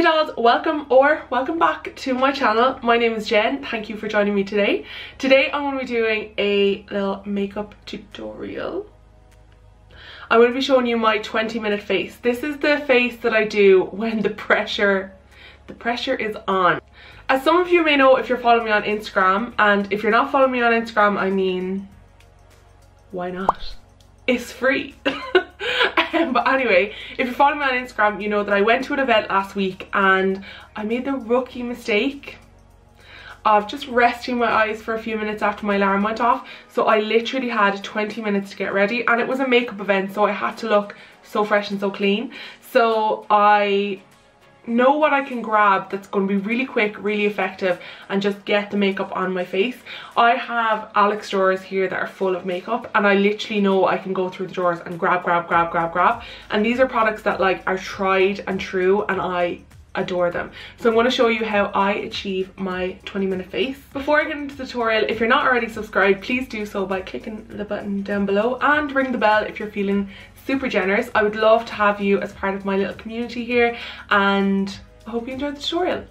dolls, welcome back to my channel. My name is Jen. Thank you for joining me today. Today I'm going to be doing a little makeup tutorial. I'm going to be showing you my 20-minute face. This is the face that I do when the pressure is on. As some of you may know if you're following me on Instagram, and if you're not following me on Instagram, I mean, why not? It's free. But anyway, if you're following me on Instagram, you know that I went to an event last week and I made the rookie mistake of just resting my eyes for a few minutes after my alarm went off. So I literally had 20 minutes to get ready, and it was a makeup event, so I had to look so fresh and so clean. So I know what I can grab that's going to be really quick, really effective, and just get the makeup on my face. I have Alex drawers here that are full of makeup, and I literally know I can go through the drawers and grab. And these are products that like are tried and true, and I adore them. So I'm going to show you how I achieve my 20-minute face. Before I get into the tutorial, if you're not already subscribed, please do so by clicking the button down below and ring the bell if you're feeling super generous. I would love to have you as part of my little community here, and I hope you enjoyed the tutorial.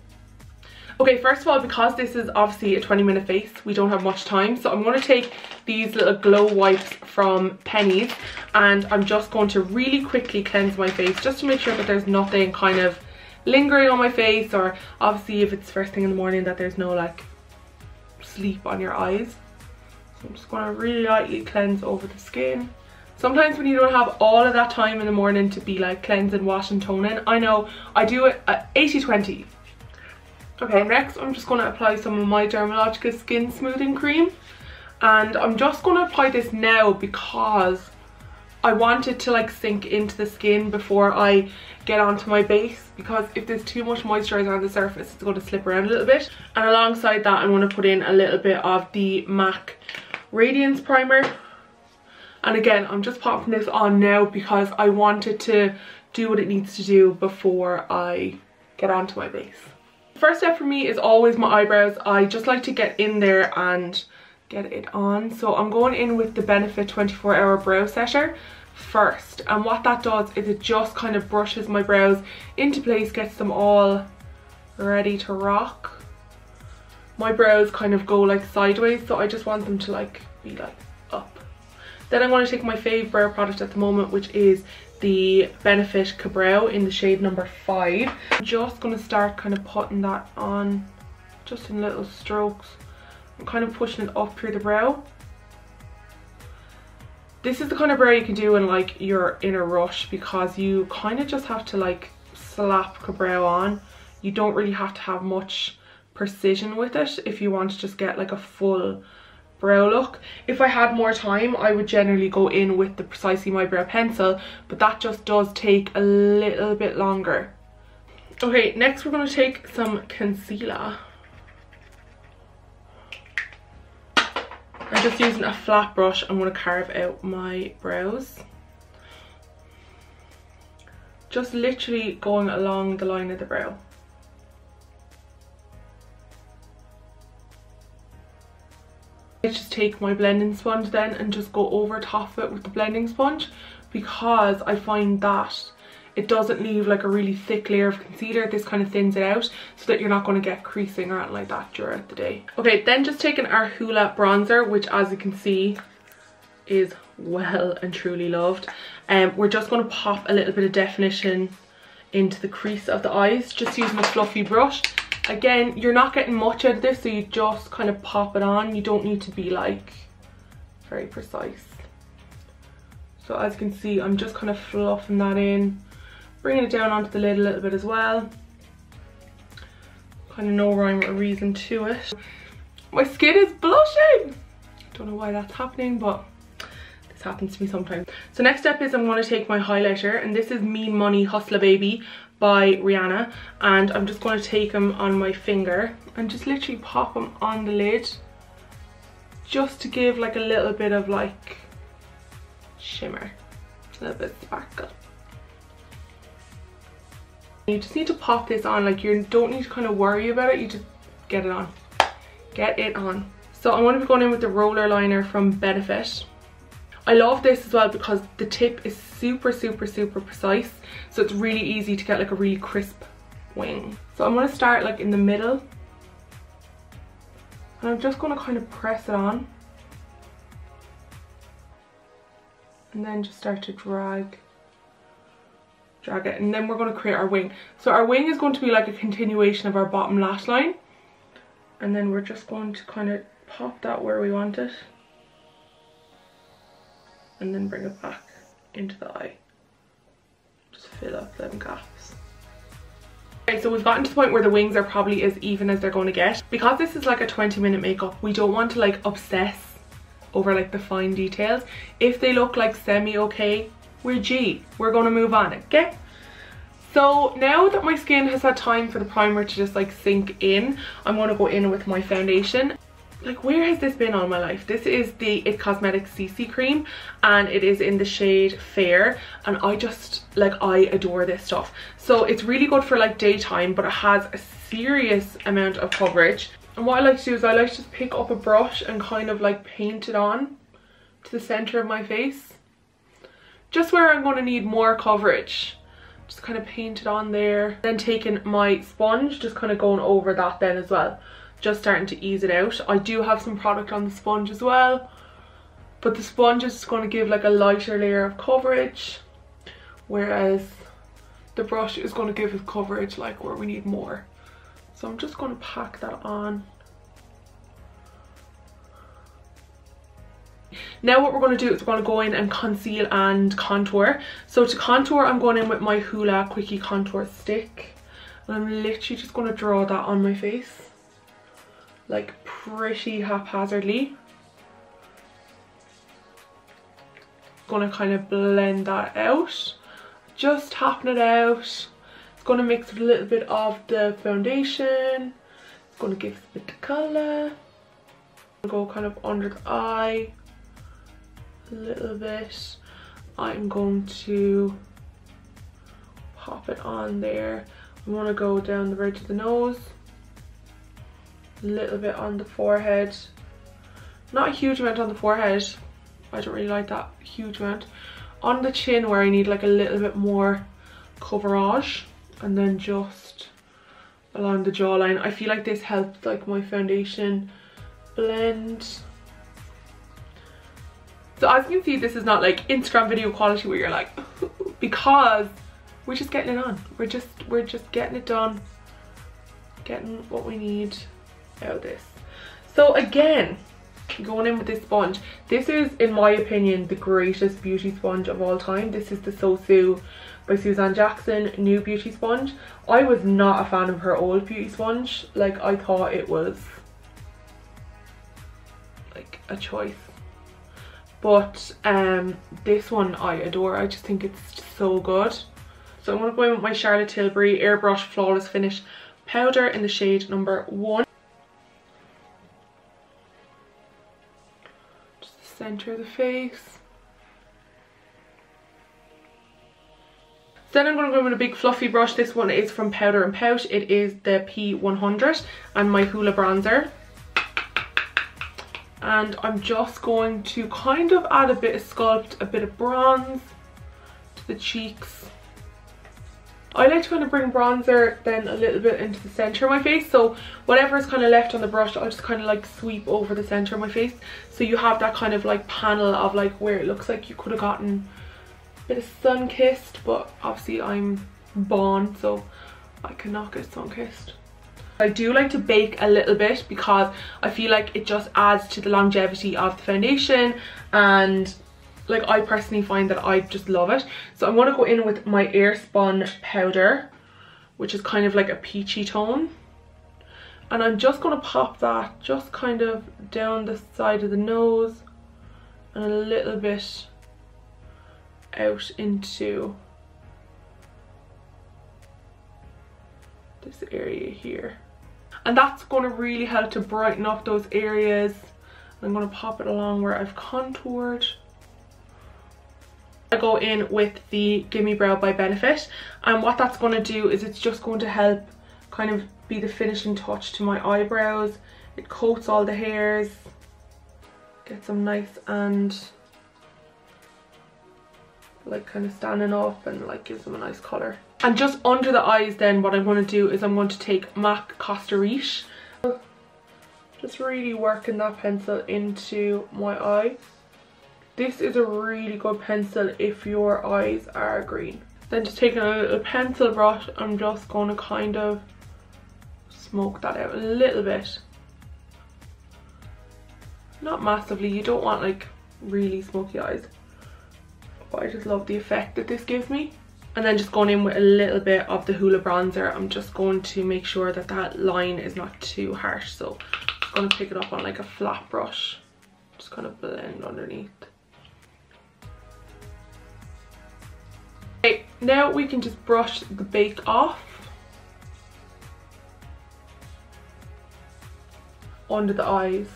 Okay, first of all, because this is obviously a 20-minute face, we don't have much time, so I'm going to take these little glow wipes from Penny's, and I'm just going to really quickly cleanse my face just to make sure that there's nothing kind of lingering on my face, or obviously if it's first thing in the morning that there's no like sleep on your eyes. So I'm just going to really lightly cleanse over the skin. Sometimes when you don't have all of that time in the morning to be like cleansing, wash and toning, I know I do it at 80-20. Okay, next I'm just going to apply some of my Dermalogica skin smoothing cream, and I'm just going to apply this now because I want it to like sink into the skin before I get onto my base, because if there's too much moisturizer on the surface it's going to slip around a little bit. And alongside that I'm going to put in a little bit of the MAC Radiance Primer. And again, I'm just popping this on now because I want it to do what it needs to do before I get onto my base. First step for me is always my eyebrows. I just like to get in there and get it on. So I'm going in with the Benefit 24-Hour Brow Setter first. And what that does is it just kind of brushes my brows into place, gets them all ready to rock. My brows kind of go like sideways, so I just want them to like be like up. Then I'm going to take my fave brow product at the moment, which is the Benefit Ka-Brow in the shade number 5. I'm just going to start kind of putting that on just in little strokes. I'm kind of pushing it up through the brow. This is the kind of brow you can do when like you're in a rush, because you kind of just have to like slap Ka-Brow on. You don't really have to have much precision with it if you want to just get like a full brow look. If I had more time I would generally go in with the Precisely My Brow pencil, but that just does take a little bit longer. Okay, next we're going to take some concealer. I'm just using a flat brush. I'm going to carve out my brows. Just literally going along the line of the brow. I just take my blending sponge then and just go over top of it with the blending sponge, because I find that it doesn't leave like a really thick layer of concealer. This kind of thins it out so that you're not going to get creasing or anything like that during the day. Okay, then just taking our Hoola bronzer, which as you can see is well and truly loved. We're just going to pop a little bit of definition into the crease of the eyes, just using a fluffy brush. Again, you're not getting much out of this, so you just kind of pop it on. You don't need to be like very precise. So as you can see, I'm just kind of fluffing that in, bringing it down onto the lid a little bit as well. Kind of no rhyme or reason to it. My skin is blushing! Don't know why that's happening, but this happens to me sometimes. So next step is I'm going to take my highlighter, and this is Mean Money Hustler Baby by Rihanna, and I'm just going to take them on my finger and just literally pop them on the lid, just to give like a little bit of like shimmer, a little bit of sparkle. You just need to pop this on, like you don't need to kind of worry about it, you just get it on. Get it on. So I'm going to be going in with the roller liner from Benefit. I love this as well because the tip is super precise, so it's really easy to get like a really crisp wing. So I'm going to start like in the middle, and I'm just going to kind of press it on and then just start to drag it, and then we're going to create our wing. So our wing is going to be like a continuation of our bottom lash line, and then we're just going to kind of pop that where we want it and then bring it back into the eye. Just fill up them gaps. Okay, so we've gotten to the point where the wings are probably as even as they're going to get. Because this is like a 20-minute makeup, we don't want to like obsess over like the fine details. If they look like semi-okay, we're going to move on, okay? So now that my skin has had time for the primer to just like sink in, I'm going to go in with my foundation. Like, where has this been all my life? This is the It Cosmetics CC cream, and it is in the shade Fair, and I just like, I adore this stuff. So it's really good for like daytime, but it has a serious amount of coverage. And what I like to do is I like to just pick up a brush and kind of like paint it on to the center of my face, just where I'm going to need more coverage. Just kind of paint it on there, then taking my sponge, just kind of going over that then as well, just starting to ease it out. I do have some product on the sponge as well, but the sponge is going to give like a lighter layer of coverage, whereas the brush is going to give us coverage like where we need more. So I'm just going to pack that on. Now what we're going to do is we're going to go in and conceal and contour. So to contour, I'm going in with my Hoola Quickie Contour Stick, and I'm literally just going to draw that on my face, like pretty haphazardly. Going to kind of blend that out, just tapping it out. It's going to mix with a little bit of the foundation. It's going to give it a bit of colour. Go kind of under the eye a little bit. I'm going to pop it on there. I'm going to go down the bridge of the nose, a little bit on the forehead. Not a huge amount on the forehead. I don't really like that huge amount. On the chin where I need like a little bit more coverage, and then just along the jawline. I feel like this helped like my foundation blend. So as you can see, this is not like Instagram video quality where you're like because we're just getting it on. We're just getting it done, getting what we need out of this. So again, going in with this sponge. This is, in my opinion, the greatest beauty sponge of all time. This is the Sosu by Suzanne Jackson new beauty sponge. I was not a fan of her old beauty sponge. Like, I thought it was like a choice, but this one I adore. I just think it's so good. So I'm going to go in with my Charlotte Tilbury Airbrush Flawless Finish powder in the shade number 1. Just the center of the face. Then I'm going to go in with a big fluffy brush. This one is from Powder and Pout. It is the P100 and my Hoola bronzer. And I'm just going to kind of add a bit of sculpt, a bit of bronze to the cheeks. I like to kind of bring bronzer then a little bit into the center of my face. So whatever is kind of left on the brush, I'll just kind of like sweep over the center of my face. So you have that kind of like panel of like where it looks like you could have gotten a bit of sun kissed, but obviously I'm born so I cannot get sun kissed. I do like to bake a little bit because I feel like it just adds to the longevity of the foundation, and like I personally find that I just love it. So I'm going to go in with my Airspun powder, which is kind of like a peachy tone, and I'm just going to pop that just kind of down the side of the nose and a little bit out into this area here, and that's going to really help to brighten up those areas. I'm going to pop it along where I've contoured. I go in with the Gimme Brow by Benefit, and what that's going to do is it's just going to help kind of be the finishing touch to my eyebrows. It coats all the hairs, gets them nice and like kind of standing up, and like gives them a nice colour. And just under the eyes then, what I'm going to do is I'm going to take MAC Costa Riche. Just really working that pencil into my eye. This is a really good pencil if your eyes are green. Then just taking a little pencil brush, I'm just going to kind of smoke that out a little bit. Not massively, you don't want like really smoky eyes. But I just love the effect that this gives me. And then just going in with a little bit of the Hoola bronzer, I'm just going to make sure that that line is not too harsh. So I'm just going to pick it up on like a flat brush. Just kind of blend underneath. Okay, now we can just brush the bake off under the eyes,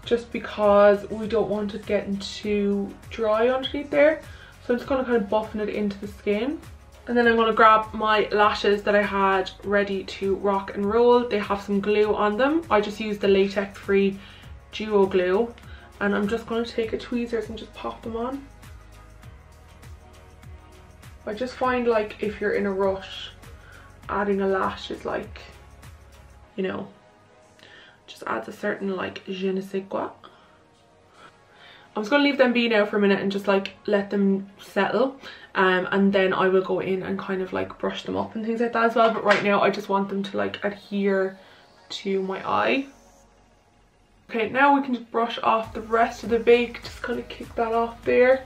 just because we don't want it getting too dry underneath there. So I'm just going to kind of buffing it into the skin. And then I'm going to grab my lashes that I had ready to rock and roll. They have some glue on them. I just used the latex free duo glue, and I'm just going to take a tweezers and just pop them on. I just find like if you're in a rush, adding a lash is like, you know, just adds a certain like je ne sais quoi. I'm just going to leave them be now for a minute and just like let them settle, and then I will go in and kind of like brush them up and things like that as well. But right now I just want them to like adhere to my eye. Okay, now we can just brush off the rest of the bake, just kind of kick that off there.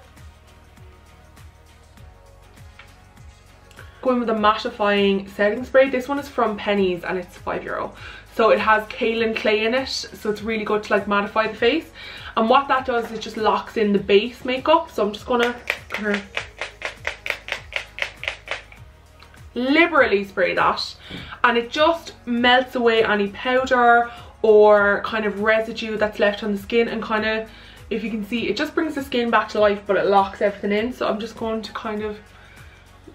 Go in with a mattifying setting spray. This one is from Pennies and it's €5. So it has kaolin clay in it, so it's really good to like mattify the face. And what that does is it just locks in the base makeup. So I'm just gonna kind of liberally spray that, and it just melts away any powder or kind of residue that's left on the skin, and kind of, if you can see, it just brings the skin back to life, but it locks everything in. So I'm just going to kind of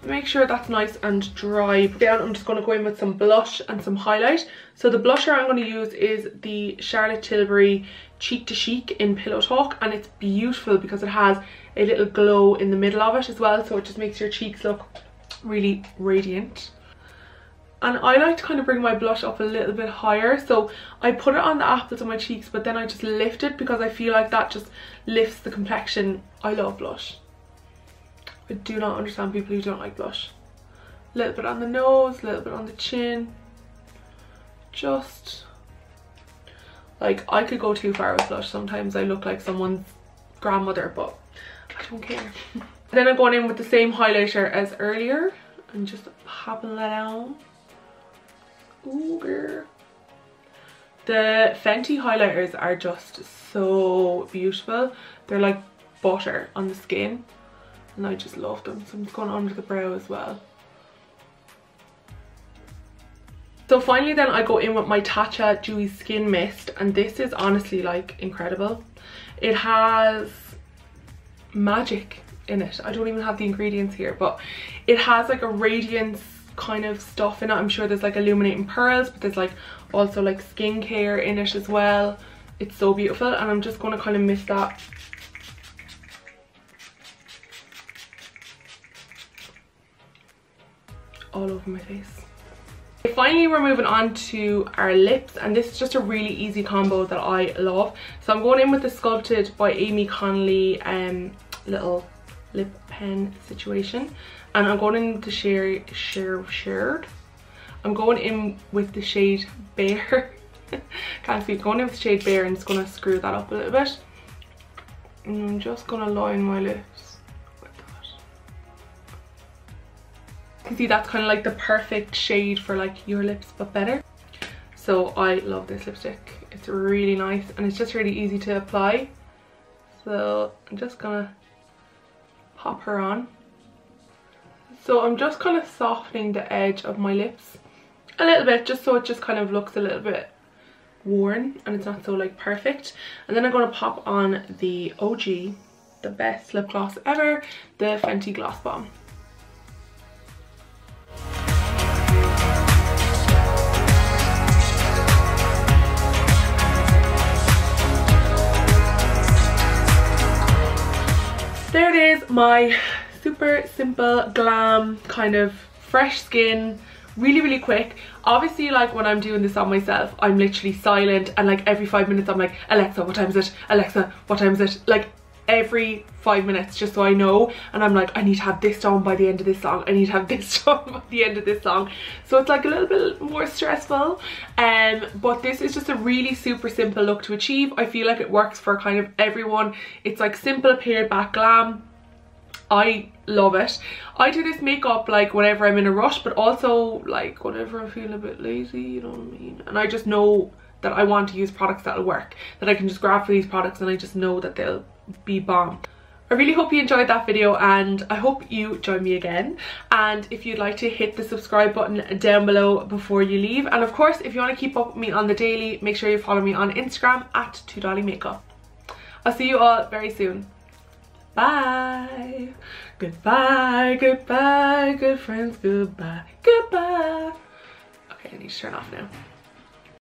make sure that's nice and dry down. I'm just going to go in with some blush and some highlight. So the blusher I'm going to use is the Charlotte Tilbury Cheek to Chic in Pillow Talk, and it's beautiful because it has a little glow in the middle of it as well, so it just makes your cheeks look really radiant. And I like to kind of bring my blush up a little bit higher, so I put it on the apples of my cheeks, but then I just lift it because I feel like that just lifts the complexion. I love blush. I do not understand people who don't like blush. A little bit on the nose, a little bit on the chin. Just like, I could go too far with blush. Sometimes I look like someone's grandmother, but I don't care. Then I'm going in with the same highlighter as earlier and just popping that on. Ooh, girl. The Fenty highlighters are just so beautiful. They're like butter on the skin, and I just love them. So I'm just going under the brow as well. So finally then I go in with my Tatcha Dewy Skin Mist, and this is honestly like incredible. It has magic in it. I don't even have the ingredients here, but it has like a radiance kind of stuff in it. I'm sure there's like illuminating pearls, but there's like also like skincare in it as well. It's so beautiful, and I'm just going to kind of mist that all over my face. Finally, we're moving on to our lips, and this is just a really easy combo that I love. So I'm going in with the Sculpted by Amy Connolly little lip pen situation, and I'm going in with the shade I'm going in with the shade Bare. Can't see, going in with the shade Bare, and just going to screw that up a little bit, and I'm just going to line my lips with that. You can see that's kind of like the perfect shade for like your lips but better. So I love this lipstick. It's really nice and it's just really easy to apply. So I'm just gonna pop her on. So I'm just kind of softening the edge of my lips a little bit, just so it just kind of looks a little bit worn and it's not so like perfect. And then I'm going to pop on the OG, the best lip gloss ever, the Fenty Gloss Bomb. There it is, my super simple, glam, kind of fresh skin, really quick. Obviously, like when I'm doing this on myself, I'm literally silent, and like every 5 minutes I'm like, Alexa, what time is it? Alexa, what time is it? Like every 5 minutes, just so I know. And I'm like, I need to have this done by the end of this song, I need to have this done by the end of this song. So it's like a little bit more stressful, but this is just a really super simple look to achieve. I feel like it works for kind of everyone. It's like simple pared back glam. I love it. I do this makeup like whenever I'm in a rush, but also like whenever I feel a bit lazy, you know what I mean? And I just know that I want to use products that'll work, that I can just grab for these products and I just know that they'll be bomb. I really hope you enjoyed that video, and I hope you join me again. And if you'd like to hit the subscribe button down below before you leave, and of course if you want to keep up with me on the daily, make sure you follow me on Instagram at TooDollyMakeup. I'll see you all very soon. Bye. Goodbye, goodbye, good friends, goodbye, goodbye. Okay, I need to turn off now.